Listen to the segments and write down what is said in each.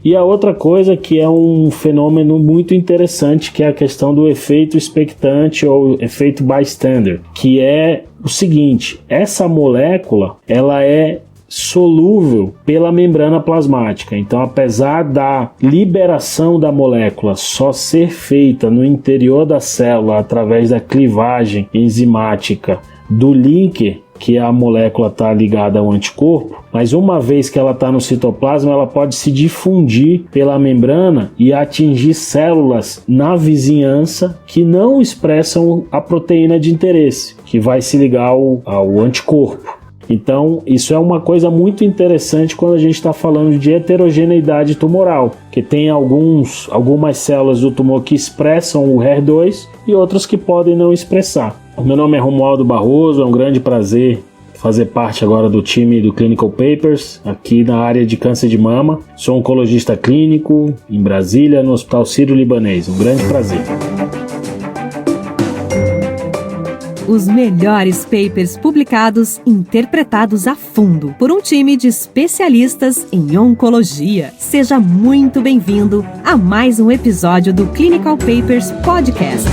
E a outra coisa que é um fenômeno muito interessante, que é a questão do efeito expectante ou efeito bystander, que é o seguinte: essa molécula, ela é solúvel pela membrana plasmática. Então, apesar da liberação da molécula só ser feita no interior da célula através da clivagem enzimática do linker, que a molécula está ligada ao anticorpo, mas uma vez que ela está no citoplasma, ela pode se difundir pela membrana e atingir células na vizinhança que não expressam a proteína de interesse, que vai se ligar ao anticorpo. Então, isso é uma coisa muito interessante quando a gente está falando de heterogeneidade tumoral, que tem algumas células do tumor que expressam o HER2 e outras que podem não expressar. Meu nome é Romualdo Barroso, é um grande prazer fazer parte agora do time do Clinical Papers, aqui na área de câncer de mama. Sou oncologista clínico em Brasília, no Hospital Sírio-Libanês. Um grande prazer. Os melhores papers publicados, interpretados a fundo por um time de especialistas em oncologia. Seja muito bem-vindo a mais um episódio do Clinical Papers Podcast.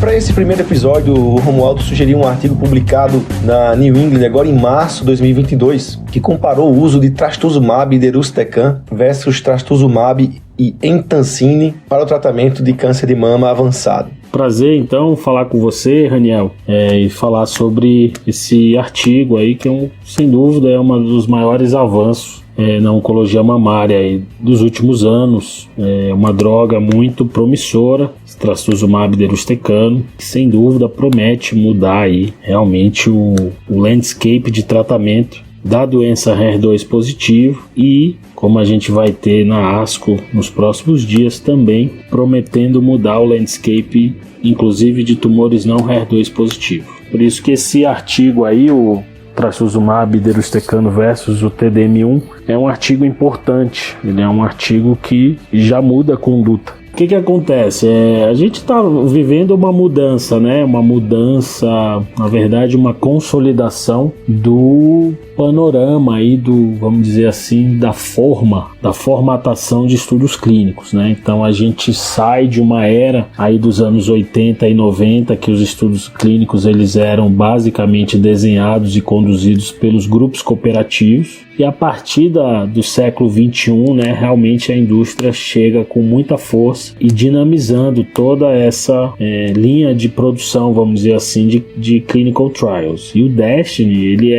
Para esse primeiro episódio, o Romualdo sugeriu um artigo publicado na New England agora em março de 2022, que comparou o uso de trastuzumab e deruxtecan versus trastuzumab e entancine para o tratamento de câncer de mama avançado. Prazer, então, falar com você, Raniel, e falar sobre esse artigo aí, que sem dúvida é um dos maiores avanços na oncologia mamária aí dos últimos anos. É uma droga muito promissora, trastuzumab deruxtecan, que sem dúvida promete mudar aí realmente o landscape de tratamento da doença HER2 positivo e, como a gente vai ter na ASCO nos próximos dias também, prometendo mudar o landscape, inclusive de tumores não HER2 positivo. Por isso que esse artigo aí, o trastuzumab deruxtecan versus o TDM1, é um artigo importante. Ele é um artigo que já muda a conduta. O que acontece? A gente está vivendo uma mudança, né? Uma mudança, na verdade, uma consolidação do panorama aí vamos dizer assim, da formatação de estudos clínicos, né? Então a gente sai de uma era aí dos anos 80 e 90, que os estudos clínicos eles eram basicamente desenhados e conduzidos pelos grupos cooperativos, e a partir do século 21, né, realmente a indústria chega com muita força e dinamizando toda essa linha de produção, vamos dizer assim, de clinical trials. E o Destiny, ele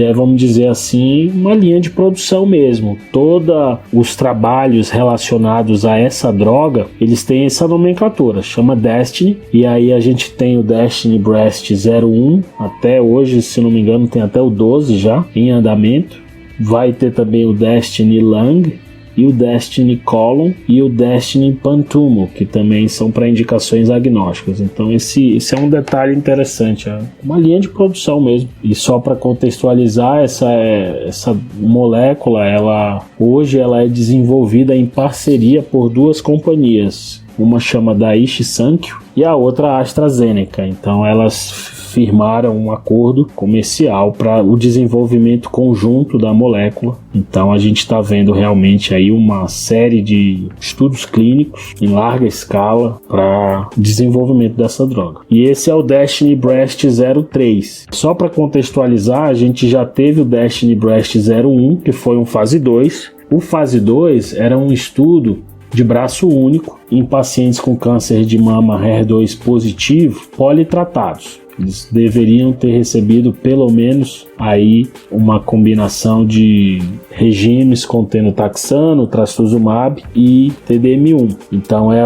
é, vamos dizer assim, uma linha de produção mesmo. Todos os trabalhos relacionados a essa droga, eles têm essa nomenclatura, chama Destiny, e aí a gente tem o Destiny Breast 01, até hoje, se não me engano, tem até o 12 já em andamento. Vai ter também o Destiny Lung e o Destiny Colon e o Destiny Pantumo, que também são para indicações agnósticas. Então esse é um detalhe interessante, é uma linha de produção mesmo. E só para contextualizar, essa molécula, hoje ela é desenvolvida em parceria por duas companhias. Uma chama Daiichi Sankyo e a outra a AstraZeneca. Então elas firmaram um acordo comercial para o desenvolvimento conjunto da molécula. Então a gente está vendo realmente aí uma série de estudos clínicos em larga escala para desenvolvimento dessa droga. E esse é o Destiny Breast 03. Só para contextualizar, a gente já teve o Destiny Breast 01, que foi um fase 2. O fase 2 era um estudo de braço único em pacientes com câncer de mama HER2 positivo politratados. Eles deveriam ter recebido pelo menos aí uma combinação de regimes contendo taxano, trastuzumab e TDM1. Então é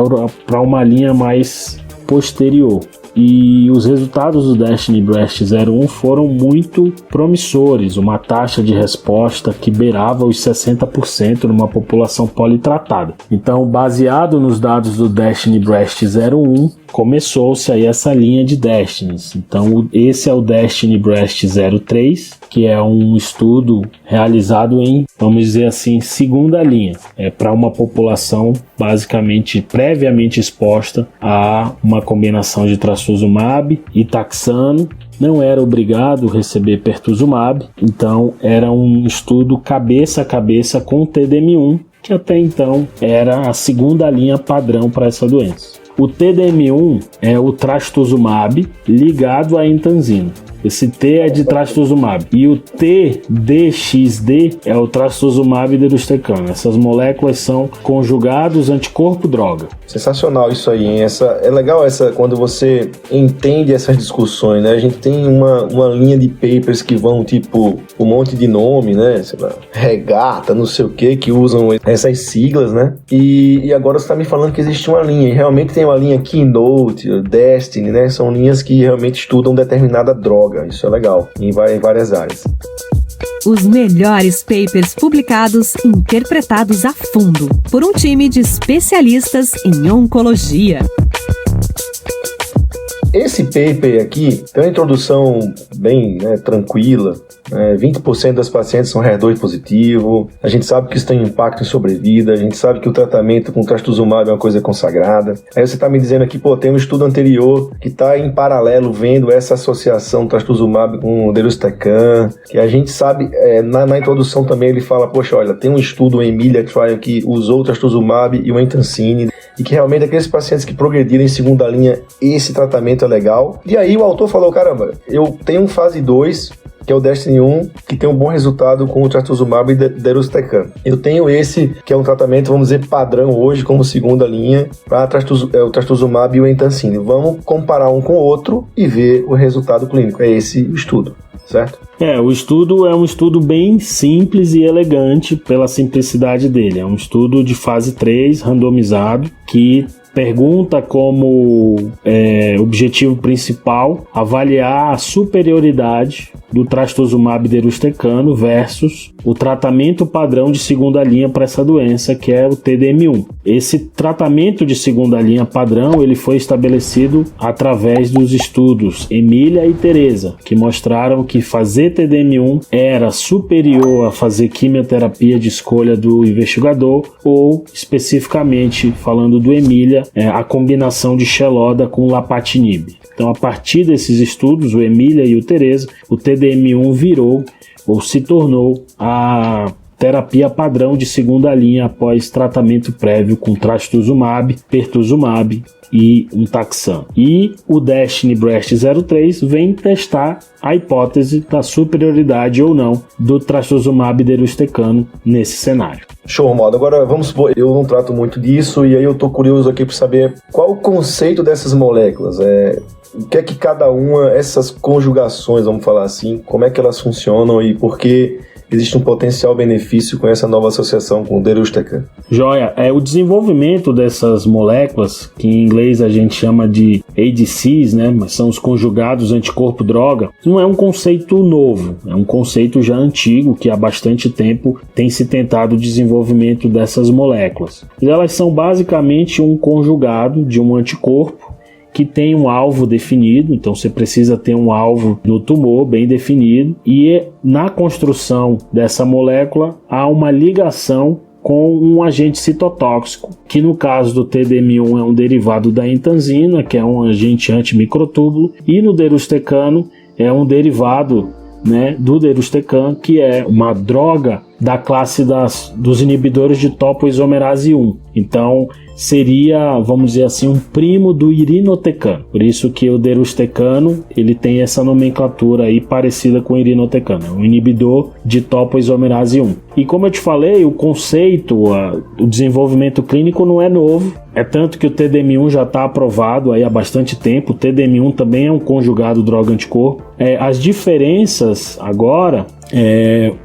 para uma linha mais posterior. E os resultados do Destiny Breast 01 foram muito promissores, uma taxa de resposta que beirava os 60% numa população politratada. Então, baseado nos dados do Destiny Breast 01, começou-se aí essa linha de Destinies. Então, esse é o Destiny Breast 03, que é um estudo realizado em, vamos dizer assim, segunda linha. É para uma população basicamente previamente exposta a uma combinação de trastuzumab trastuzumab e taxano. Não era obrigado a receber pertuzumab, então era um estudo cabeça a cabeça com o TDM1, que até então era a segunda linha padrão para essa doença. O TDM1 é o trastuzumab ligado à entanzina. Esse T é de trastuzumab. E o TDXD é o trastuzumab deruxtecano. Essas moléculas são conjugados anticorpo-droga. Sensacional isso aí, hein? É legal quando você entende essas discussões, né? A gente tem uma linha de papers que vão, tipo, um monte de nome, né? Sei lá, regata, não sei o que usam essas siglas, né? E agora você está me falando que existe uma linha. E realmente tem uma linha Keynote, Destiny, né? São linhas que realmente estudam determinada droga. Isso é legal, em várias áreas. Os melhores papers publicados e interpretados a fundo por um time de especialistas em oncologia. Esse paper aqui tem uma introdução bem tranquila. 20% das pacientes são HER2 positivo. A gente sabe que isso tem impacto em sobrevida. A gente sabe que o tratamento com trastuzumab é uma coisa consagrada. Aí você está me dizendo aqui, tem um estudo anterior que está em paralelo vendo essa associação trastuzumab com o deruxtecan, que a gente sabe, na introdução também ele fala, olha, tem um estudo, o Emilia Trial, que usou o trastuzumab e o entancine, e que realmente aqueles pacientes que progrediram em segunda linha, esse tratamento é legal. E aí o autor falou, caramba, eu tenho um fase 2, que é o Destiny 1, que tem um bom resultado com o trastuzumab e deruxtecan. Eu tenho esse, que é um tratamento, vamos dizer, padrão hoje, como segunda linha, para o trastuzumab e o entancine. Vamos comparar um com o outro e ver o resultado clínico. É esse o estudo, certo? O estudo é um estudo bem simples e elegante pela simplicidade dele. É um estudo de fase 3, randomizado, que pergunta como objetivo principal avaliar a superioridade do trastuzumab deruxtecano versus o tratamento padrão de segunda linha para essa doença, que é o TDM1. Esse tratamento de segunda linha padrão ele foi estabelecido através dos estudos Emília e Teresa, que mostraram que fazer TDM1 era superior a fazer quimioterapia de escolha do investigador, ou especificamente falando do Emília, a combinação de Xeloda com lapatinib. Então, a partir desses estudos, o Emília e o Teresa, o TDM1 virou ou se tornou a terapia padrão de segunda linha após tratamento prévio com trastuzumab, pertuzumab e um taxano. E o Destiny Breast 03 vem testar a hipótese da superioridade ou não do trastuzumab deruxtecano nesse cenário. Show, Romualdo. Agora, vamos supor, eu não trato muito disso e aí eu tô curioso aqui para saber qual o conceito dessas moléculas. O que é que cada uma, essas conjugações, vamos falar assim, como é que elas funcionam e por que existe um potencial benefício com essa nova associação com o deruxtecan? Joia, o desenvolvimento dessas moléculas, que em inglês a gente chama de ADCs, né, mas são os conjugados anticorpo-droga, não é um conceito novo, é um conceito já antigo que há bastante tempo tem se tentado o desenvolvimento dessas moléculas. E elas são basicamente um conjugado de um anticorpo que tem um alvo definido, então você precisa ter um alvo no tumor bem definido, e na construção dessa molécula há uma ligação com um agente citotóxico, que no caso do TDM1 é um derivado da entanzina, que é um agente antimicrotúbulo, e no deruxtecano é um derivado, né, do deruxtecan, que é uma droga da classe dos inibidores de topoisomerase 1. Então, seria, vamos dizer assim, um primo do irinotecano. Por isso que o deruxtecano, ele tem essa nomenclatura aí parecida com o irinotecano. É um inibidor de topoisomerase 1. E como eu te falei, o conceito, o desenvolvimento clínico não é novo. É tanto que o TDM1 já está aprovado aí há bastante tempo. O TDM1 também é um conjugado droga-anticorpo. As diferenças agora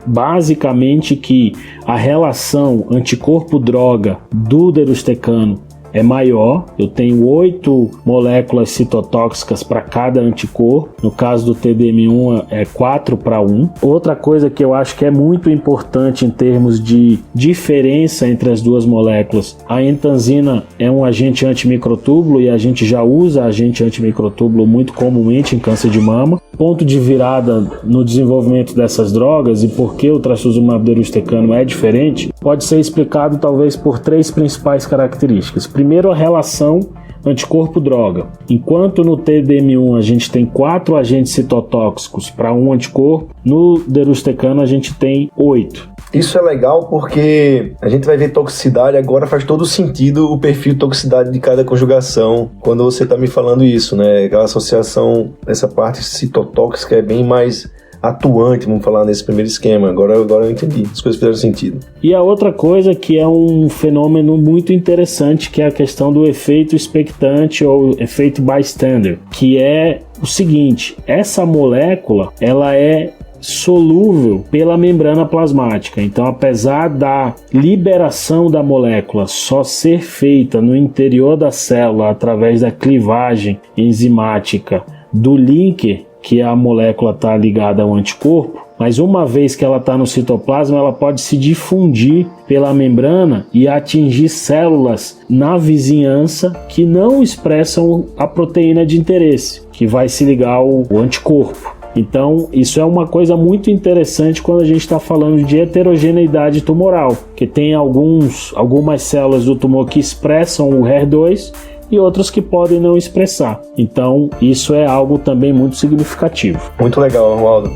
basicamente que a relação anticorpo-droga do deruxtecano é maior. Eu tenho 8 moléculas citotóxicas para cada anticorpo. No caso do TDM1 é 4:1. Outra coisa que eu acho que é muito importante em termos de diferença entre as duas moléculas, a entanzina é um agente antimicrotúbulo e a gente já usa agente antimicrotúbulo muito comumente em câncer de mama. Ponto de virada no desenvolvimento dessas drogas e por que o trastuzumab deruxtecano é diferente pode ser explicado talvez por 3 principais características. Primeiro, a relação anticorpo droga. Enquanto no TDM1 a gente tem 4 agentes citotóxicos para um anticorpo, no derustecano a gente tem 8. Isso é legal porque a gente vai ver toxicidade, agora faz todo sentido o perfil de toxicidade de cada conjugação quando você está me falando isso, né? Aquela associação, essa parte citotóxica é bem mais atuante, vamos falar nesse primeiro esquema. Agora eu entendi, as coisas fizeram sentido. E a outra coisa que é um fenômeno muito interessante, que é a questão do efeito expectante ou efeito bystander, que é o seguinte: essa molécula, ela é solúvel pela membrana plasmática. Então, apesar da liberação da molécula só ser feita no interior da célula através da clivagem enzimática do linker, que a molécula está ligada ao anticorpo, mas uma vez que ela está no citoplasma, ela pode se difundir pela membrana e atingir células na vizinhança que não expressam a proteína de interesse, que vai se ligar ao anticorpo. Então, isso é uma coisa muito interessante quando a gente está falando de heterogeneidade tumoral, que tem algumas células do tumor que expressam o HER2 e outras que podem não expressar. Então, isso é algo também muito significativo. Muito legal, Romualdo.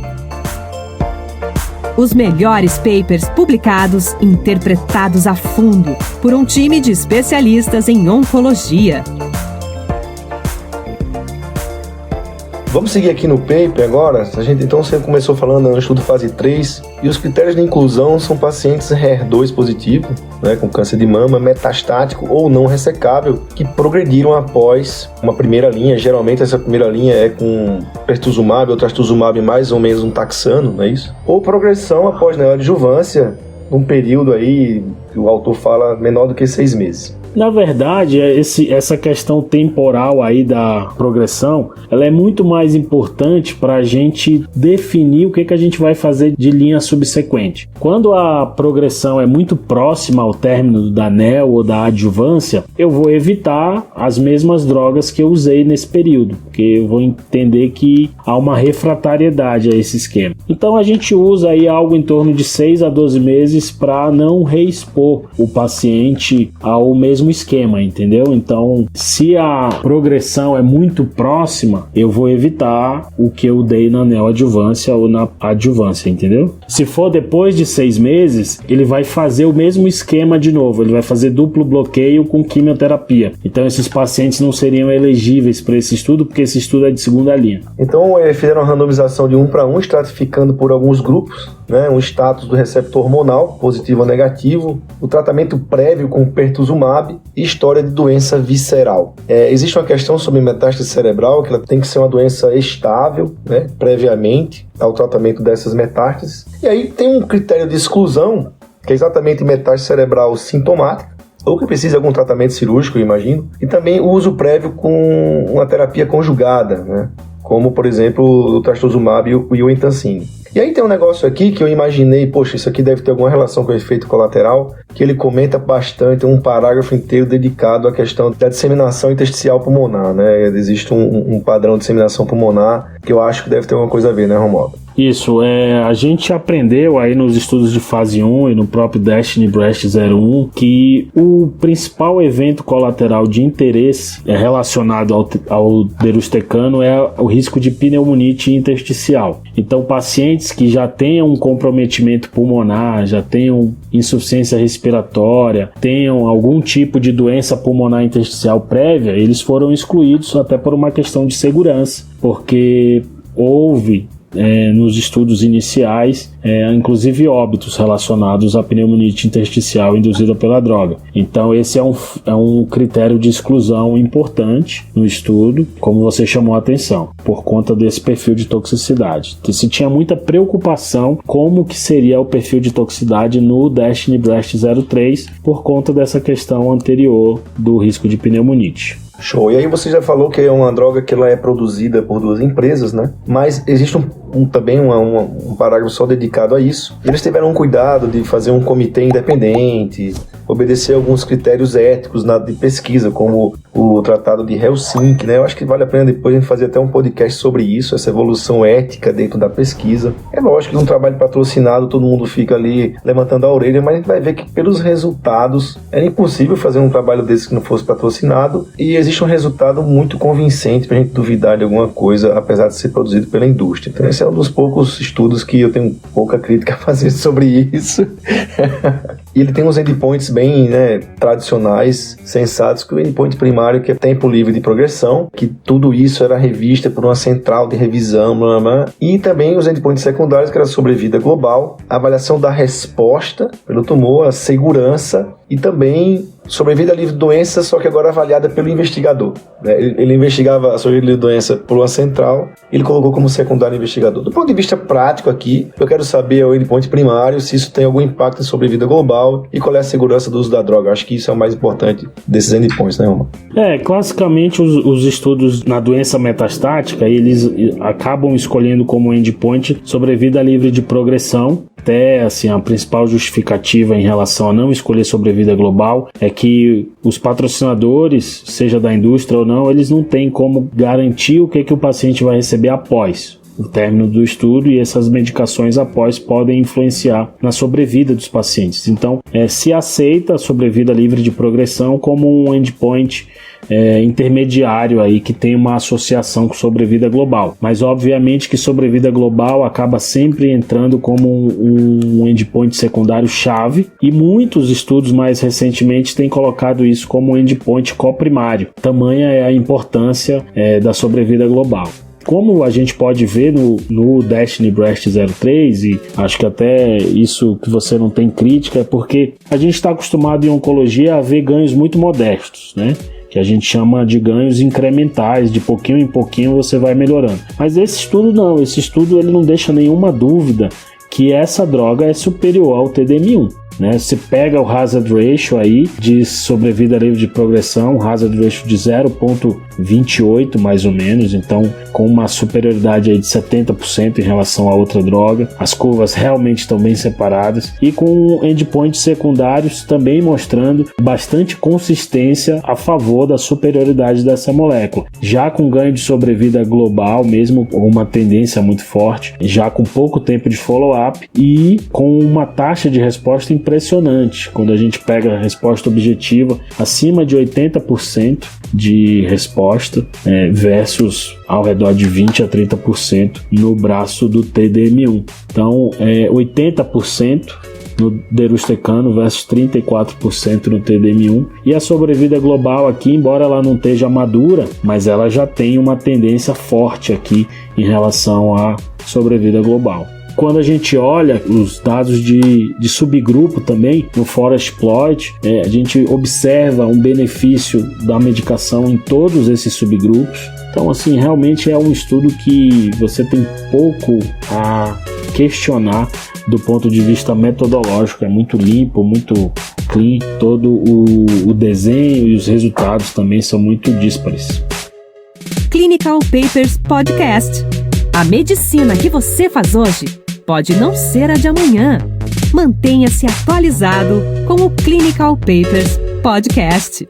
Os melhores papers publicados, interpretados a fundo por um time de especialistas em oncologia. Vamos seguir aqui no paper agora. Então você começou falando no estudo fase 3, e os critérios de inclusão são pacientes HER2 positivo, né, com câncer de mama metastático ou não ressecável, que progrediram após uma primeira linha. Geralmente essa primeira linha é com pertuzumab ou trastuzumab mais ou menos um taxano, não é isso? Ou progressão após neoadjuvância, num período aí que o autor fala menor do que 6 meses. Na verdade, essa questão temporal aí da progressão, ela é muito mais importante para a gente definir o que a gente vai fazer de linha subsequente. Quando a progressão é muito próxima ao término da NEO ou da adjuvância, eu vou evitar as mesmas drogas que eu usei nesse período, porque eu vou entender que há uma refratariedade a esse esquema. Então a gente usa aí algo em torno de 6 a 12 meses para não reexpor o paciente ao mesmo esquema, entendeu? Então, se a progressão é muito próxima, eu vou evitar o que eu dei na neoadjuvância ou na adjuvância, entendeu? Se for depois de 6 meses, ele vai fazer o mesmo esquema de novo, ele vai fazer duplo bloqueio com quimioterapia. Então, esses pacientes não seriam elegíveis para esse estudo, porque esse estudo é de segunda linha. Então, fizeram uma randomização de 1:1, estratificando por alguns grupos, né? Um status do receptor hormonal, positivo ou negativo, o tratamento prévio com pertuzumab e história de doença visceral. Existe uma questão sobre metástase cerebral, que ela tem que ser uma doença estável, né, previamente ao tratamento dessas metástases. E aí tem um critério de exclusão, que é exatamente metástase cerebral sintomática, ou que precisa de algum tratamento cirúrgico, eu imagino, e também o uso prévio com uma terapia conjugada, né, como, por exemplo, o trastuzumab e o entancine. E aí tem um negócio aqui que eu imaginei, poxa, isso aqui deve ter alguma relação com o efeito colateral, que ele comenta bastante, um parágrafo inteiro dedicado à questão da disseminação intersticial pulmonar, né? Existe um padrão de disseminação pulmonar que eu acho que deve ter alguma coisa a ver, né, Romualdo? Isso, a gente aprendeu aí nos estudos de fase 1 e no próprio Destiny Breast 01 que o principal evento colateral de interesse relacionado ao derustecano é o risco de pneumonite intersticial. Então, pacientes que já tenham um comprometimento pulmonar, já tenham insuficiência respiratória, tenham algum tipo de doença pulmonar intersticial prévia, eles foram excluídos até por uma questão de segurança, porque houve nos estudos iniciais, inclusive óbitos relacionados à pneumonite intersticial induzida pela droga. Então esse é um critério de exclusão importante no estudo, como você chamou a atenção, por conta desse perfil de toxicidade. Se tinha muita preocupação como que seria o perfil de toxicidade no Destiny Breast 03 por conta dessa questão anterior do risco de pneumonite. Show. E aí você já falou que é uma droga que ela é produzida por 2 empresas, né? Mas existe também um parágrafo só dedicado a isso. Eles tiveram um cuidado de fazer um comitê independente, obedecer alguns critérios éticos de pesquisa, como o Tratado de Helsinki, né? Eu acho que vale a pena depois a gente fazer até um podcast sobre isso, essa evolução ética dentro da pesquisa. É lógico que num trabalho patrocinado todo mundo fica ali levantando a orelha, mas a gente vai ver que pelos resultados era impossível fazer um trabalho desse que não fosse patrocinado, e existe um resultado muito convincente pra gente duvidar de alguma coisa, apesar de ser produzido pela indústria. Então esse é um dos poucos estudos que eu tenho pouca crítica a fazer sobre isso. E ele tem uns endpoints bem, né, tradicionais, sensatos, que o endpoint primário, que é tempo livre de progressão, que tudo isso era revista por uma central de revisão, blá, blá, blá. E também os endpoints secundários, que era a sobrevida global, a avaliação da resposta pelo tumor, a segurança e também sobrevida livre de doença, só que agora avaliada pelo investigador. Ele investigava a sobrevida livre de doença por uma central, ele colocou como secundário investigador. Do ponto de vista prático aqui, eu quero saber o endpoint primário, se isso tem algum impacto em sobrevida global e qual é a segurança do uso da droga. Acho que isso é o mais importante desses endpoints, né, Roman? Classicamente os estudos na doença metastática, eles acabam escolhendo como endpoint sobrevida livre de progressão. Até assim, a principal justificativa em relação a não escolher sobrevida global é que os patrocinadores, seja da indústria ou não, eles não têm como garantir o que o paciente vai receber após o término do estudo, e essas medicações após podem influenciar na sobrevida dos pacientes. Então, se aceita a sobrevida livre de progressão como um endpoint intermediário aí, que tem uma associação com sobrevida global. Mas obviamente que sobrevida global acaba sempre entrando como um endpoint secundário chave, e muitos estudos mais recentemente têm colocado isso como um endpoint coprimário. Tamanha é a importância da sobrevida global. Como a gente pode ver no Destiny Breast 03, e acho que até isso que você não tem crítica, é porque a gente está acostumado em oncologia a ver ganhos muito modestos, né? Que a gente chama de ganhos incrementais, de pouquinho em pouquinho você vai melhorando. Mas esse estudo não, ele não deixa nenhuma dúvida que essa droga é superior ao TDM1. Né? Você pega o hazard ratio aí de sobrevida livre de progressão, hazard ratio de 0,28 mais ou menos, então com uma superioridade aí de 70% em relação a outra droga. As curvas realmente estão bem separadas, e com endpoints secundários também mostrando bastante consistência a favor da superioridade dessa molécula, já com ganho de sobrevida global, mesmo com uma tendência muito forte, já com pouco tempo de follow-up e com uma taxa de resposta impressionante. Quando a gente pega a resposta objetiva acima de 80% de resposta, versus ao redor de 20 a 30% no braço do TDM1. Então, 80% no deruxtecano versus 34% no TDM1. E a sobrevida global aqui, embora ela não esteja madura, mas ela já tem uma tendência forte aqui em relação à sobrevida global. Quando a gente olha os dados de subgrupo também, no Forest Plot, a gente observa um benefício da medicação em todos esses subgrupos. Então, assim, realmente é um estudo que você tem pouco a questionar do ponto de vista metodológico. É muito limpo, muito clean, todo o desenho e os resultados também são muito díspares. Clinical Papers Podcast. A medicina que você faz hoje pode não ser a de amanhã. Mantenha-se atualizado com o Clinical Papers Podcast.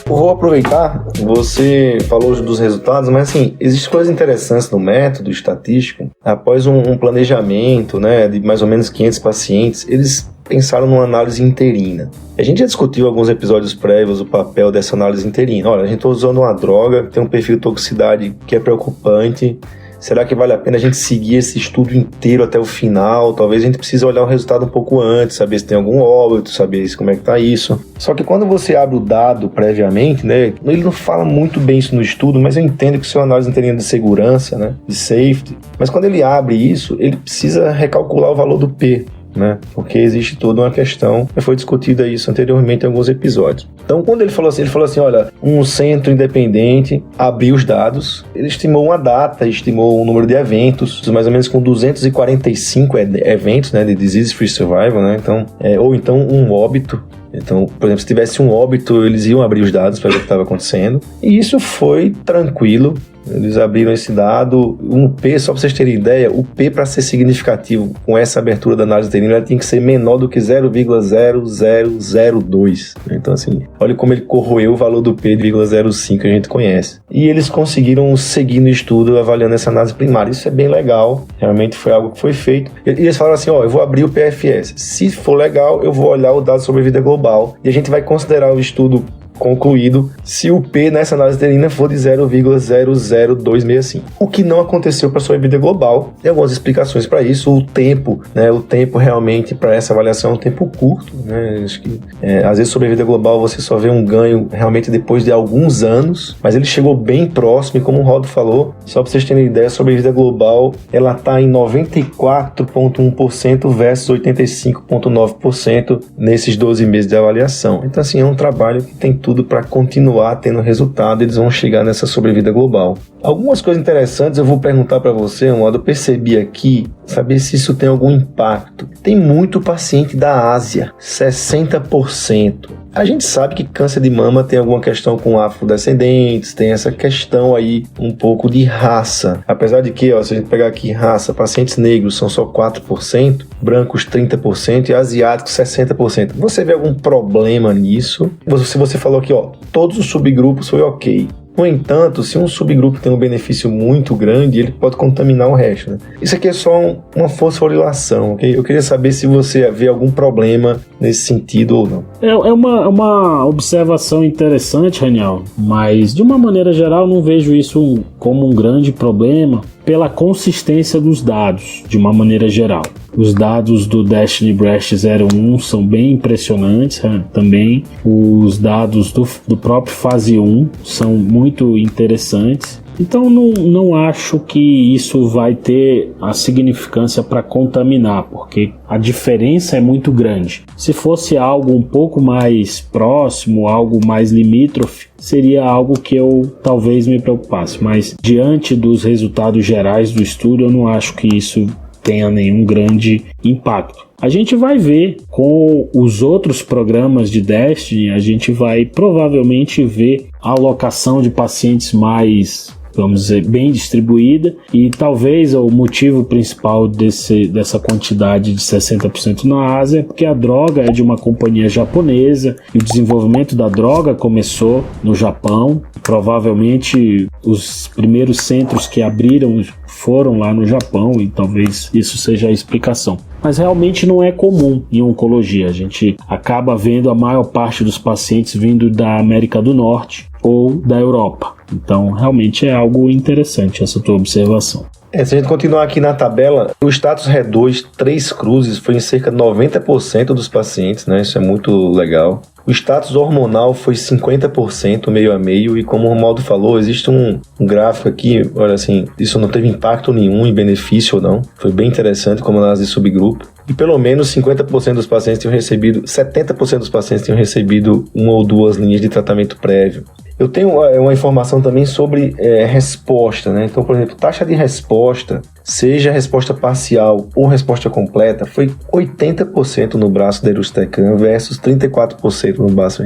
Vou aproveitar, você falou dos resultados, mas assim, existem coisas interessantes no método estatístico. Após um planejamento, né, de mais ou menos 500 pacientes, eles pensaram numa análise interina. A gente já discutiu em alguns episódios prévios o papel dessa análise interina. Olha, a gente está usando uma droga que tem um perfil de toxicidade que é preocupante. Será que vale a pena a gente seguir esse estudo inteiro até o final? Talvez a gente precise olhar o resultado um pouco antes, saber se tem algum óbito, saber como é que tá isso. Só que quando você abre o dado previamente, né, ele não fala muito bem isso no estudo, mas eu entendo que isso é uma análise interna de segurança, né, de safety. Mas quando ele abre isso, ele precisa recalcular o valor do P, né? Porque existe toda uma questão, foi discutida isso anteriormente em alguns episódios. Então, quando ele falou assim, olha, um centro independente abriu os dados, ele estimou uma data, estimou um número de eventos, mais ou menos com 245 eventos, né, de disease-free survival, né? Então, ou então um óbito. Então, por exemplo, se tivesse um óbito, eles iam abrir os dados para ver o que estava acontecendo. E isso foi tranquilo. Eles abriram esse dado, um P, só para vocês terem ideia, o P para ser significativo com essa abertura da análise uterina, ela tem que ser menor do que 0,0002. Então assim, olha como ele corroeu o valor do P de 0,05 que a gente conhece. E eles conseguiram seguir no estudo avaliando essa análise primária. Isso é bem legal, realmente foi algo que foi feito. E eles falaram assim, eu vou abrir o PFS. Se for legal, eu vou olhar o dado sobre a vida global e a gente vai considerar o estudo concluído se o P nessa análise uterina for de 0,00265. O que não aconteceu para a sobrevida global. Tem algumas explicações para isso. O tempo, né? O tempo realmente para essa avaliação é um tempo curto, né? Acho que às vezes sobrevida global você só vê um ganho realmente depois de alguns anos, mas ele chegou bem próximo e como o Rodo falou, só para vocês terem ideia, a sobrevida global ela está em 94,1% versus 85,9% nesses 12 meses de avaliação. Então assim, é um trabalho que tem tudo para continuar tendo resultado, eles vão chegar nessa sobrevida global. Algumas coisas interessantes eu vou perguntar para você, eu percebi aqui, saber se isso tem algum impacto. Tem muito paciente da Ásia, 60%. A gente sabe que câncer de mama tem alguma questão com afrodescendentes, tem essa questão aí um pouco de raça. Apesar de que, se a gente pegar aqui raça, pacientes negros são só 4%, brancos 30% e asiáticos 60%. Você vê algum problema nisso? Se você falou aqui, todos os subgrupos foi ok. No entanto, se um subgrupo tem um benefício muito grande, ele pode contaminar o resto, né? Isso aqui é só uma fosforilação, ok? Eu queria saber se você vê algum problema nesse sentido ou não. É uma observação interessante, Raniel, mas de uma maneira geral não vejo isso como um grande problema pela consistência dos dados, de uma maneira geral. Os dados do Destiny Breast 01 são bem impressionantes, também. Os dados do próprio fase 1 são muito interessantes. Então não acho que isso vai ter a significância para contaminar, porque a diferença é muito grande. Se fosse algo um pouco mais próximo, algo mais limítrofe, seria algo que eu talvez me preocupasse. Mas diante dos resultados gerais do estudo, eu não acho que isso tenha nenhum grande impacto. A gente vai ver com os outros programas de Destiny, a gente vai provavelmente ver a alocação de pacientes mais, vamos dizer, bem distribuída, e talvez o motivo principal dessa quantidade de 60% na Ásia é porque a droga é de uma companhia japonesa e o desenvolvimento da droga começou no Japão. Provavelmente os primeiros centros que abriram foram lá no Japão e talvez isso seja a explicação. Mas realmente não é comum em oncologia. A gente acaba vendo a maior parte dos pacientes vindo da América do Norte ou da Europa. Então, realmente é algo interessante essa tua observação. Se a gente continuar aqui na tabela, o status R2 3 cruzes foi em cerca de 90% dos pacientes, né? Isso é muito legal. O status hormonal foi 50%, meio a meio, e como o Romualdo falou, existe um gráfico aqui, olha assim, isso não teve impacto nenhum em benefício ou não. Foi bem interessante como análise de subgrupo. E pelo menos 50% dos pacientes tinham recebido, 70% dos pacientes tinham recebido 1 ou 2 linhas de tratamento prévio. Eu tenho uma informação também sobre resposta, né? Então, por exemplo, taxa de resposta, seja resposta parcial ou resposta completa, foi 80% no braço deruxtecan versus 34% no braço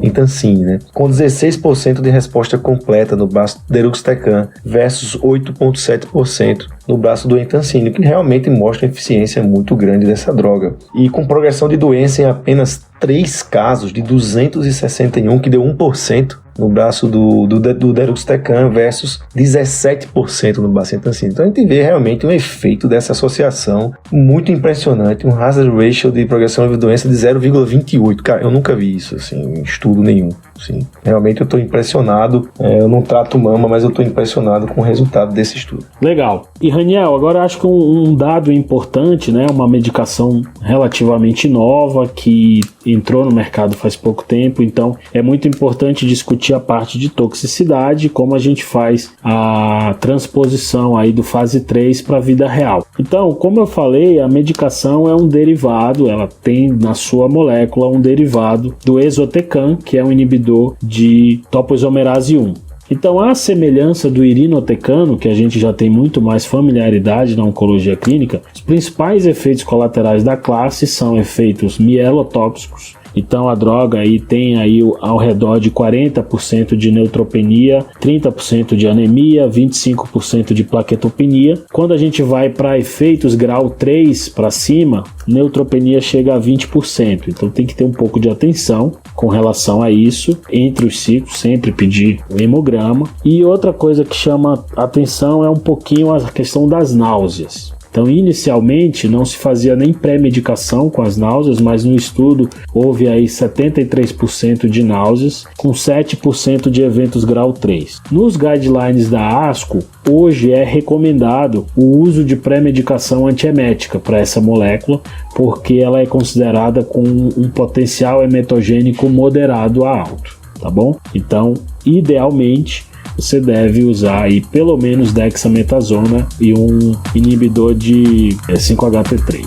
entancine, né? Com 16% de resposta completa no braço deruxtecan versus 8,7% no braço do entancine, que realmente mostra uma eficiência muito grande dessa droga. E com progressão de doença em apenas 3 casos de 261, que deu 1%, no braço do deruxtecan versus 17% no braço entancine. Então a gente vê realmente um efeito dessa associação muito impressionante, um hazard ratio de progressão de doença de 0,28. Cara, eu nunca vi isso assim, em estudo nenhum. Assim. Realmente eu estou impressionado, eu não trato mama, mas eu estou impressionado com o resultado desse estudo. Legal. E Raniel, agora acho que um dado importante, né, uma medicação relativamente nova que entrou no mercado faz pouco tempo, então é muito importante discutir a parte de toxicidade, como a gente faz a transposição aí do fase 3 para a vida real. Então, como eu falei, a medicação é um derivado, ela tem na sua molécula um derivado do exotecan, que é um inibidor de topoisomerase 1. Então, à semelhança do irinotecano, que a gente já tem muito mais familiaridade na oncologia clínica, os principais efeitos colaterais da classe são efeitos mielotóxicos Então a droga aí tem aí ao redor de 40% de neutropenia, 30% de anemia, 25% de plaquetopenia. Quando a gente vai para efeitos grau 3 para cima, neutropenia chega a 20%. Então tem que ter um pouco de atenção com relação a isso. Entre os ciclos, sempre pedir o hemograma. E outra coisa que chama atenção é um pouquinho a questão das náuseas. Então, inicialmente, não se fazia nem pré-medicação com as náuseas, mas no estudo houve aí 73% de náuseas, com 7% de eventos grau 3. Nos guidelines da ASCO, hoje é recomendado o uso de pré-medicação antiemética para essa molécula, porque ela é considerada com um potencial emetogênico moderado a alto, tá bom? Então, idealmente, você deve usar aí pelo menos dexametasona e um inibidor de 5-HT3.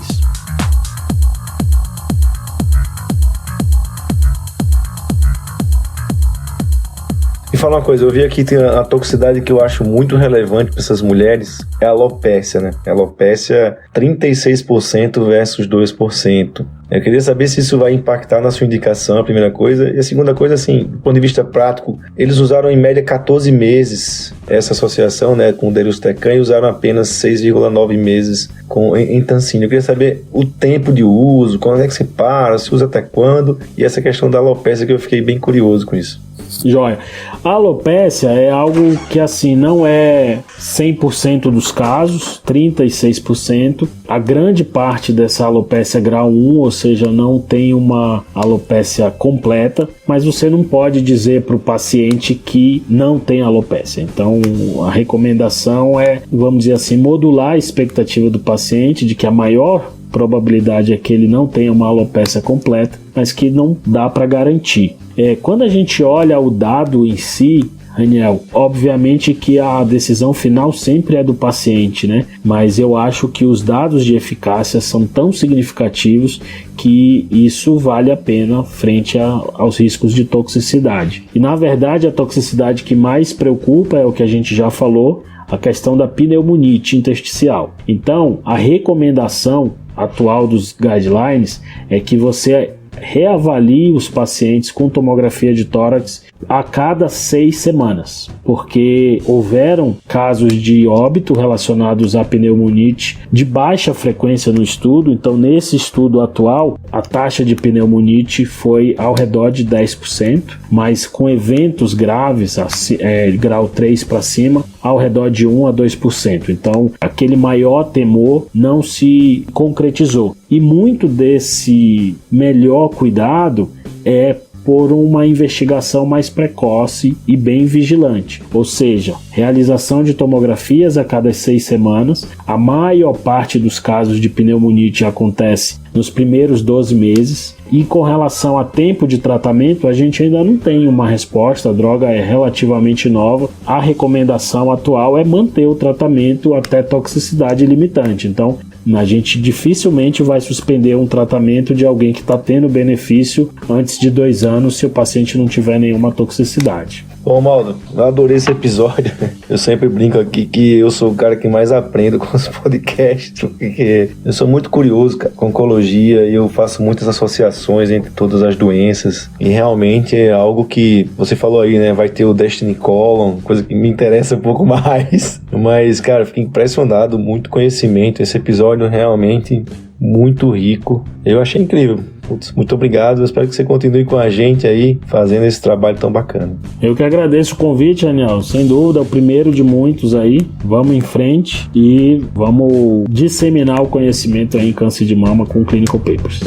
E fala uma coisa, eu vi aqui tem a toxicidade que eu acho muito relevante para essas mulheres, é a alopécia, né? A alopécia 36% versus 2%. Eu queria saber se isso vai impactar na sua indicação, a primeira coisa. E a segunda coisa, assim, do ponto de vista prático, eles usaram em média 14 meses essa associação, né, com o deruxtecan e usaram apenas 6,9 meses em Tansine. Eu queria saber o tempo de uso, quando é que se para, se usa até quando, e essa questão da alopécia que eu fiquei bem curioso com isso. Joia. A alopécia é algo que assim não é 100% dos casos, 36%. A grande parte dessa alopécia grau 1, ou seja, não tem uma alopécia completa, mas você não pode dizer para o paciente que não tem alopécia. Então, a recomendação é, vamos dizer assim, modular a expectativa do paciente de que a maior probabilidade é que ele não tenha uma alopécia completa, mas que não dá para garantir. Quando a gente olha o dado em si, Raniel, obviamente que a decisão final sempre é do paciente, né? Mas eu acho que os dados de eficácia são tão significativos que isso vale a pena frente aos riscos de toxicidade. E na verdade a toxicidade que mais preocupa é o que a gente já falou, a questão da pneumonite intersticial. Então, a recomendação atual dos guidelines é que você reavalie os pacientes com tomografia de tórax a cada 6 semanas, porque houveram casos de óbito relacionados à pneumonite de baixa frequência no estudo. Então, nesse estudo atual, a taxa de pneumonite foi ao redor de 10%, mas com eventos graves, grau 3 para cima, ao redor de 1 a 2%. Então, aquele maior temor não se concretizou. E muito desse melhor cuidado é por uma investigação mais precoce e bem vigilante, ou seja, realização de tomografias a cada 6 semanas. A maior parte dos casos de pneumonite acontece nos primeiros 12 meses. E com relação a tempo de tratamento, a gente ainda não tem uma resposta, a droga é relativamente nova. A recomendação atual é manter o tratamento até toxicidade limitante. Então, a gente dificilmente vai suspender um tratamento de alguém que está tendo benefício antes de 2 anos se o paciente não tiver nenhuma toxicidade. Bom, Maldo, eu adorei esse episódio. Eu sempre brinco aqui que eu sou o cara que mais aprendo com os podcasts, porque eu sou muito curioso, cara, com oncologia, e eu faço muitas associações entre todas as doenças, e realmente é algo que você falou aí, né? Vai ter o Destiny Colon, coisa que me interessa um pouco mais. Mas, cara, eu fiquei impressionado, muito conhecimento. Esse episódio realmente muito rico. Eu achei incrível. Putz, muito obrigado, eu espero que você continue com a gente aí, fazendo esse trabalho tão bacana. Eu que agradeço o convite, Daniel, sem dúvida, é o primeiro de muitos aí. Vamos em frente e vamos disseminar o conhecimento aí em câncer de mama com Clinical Papers.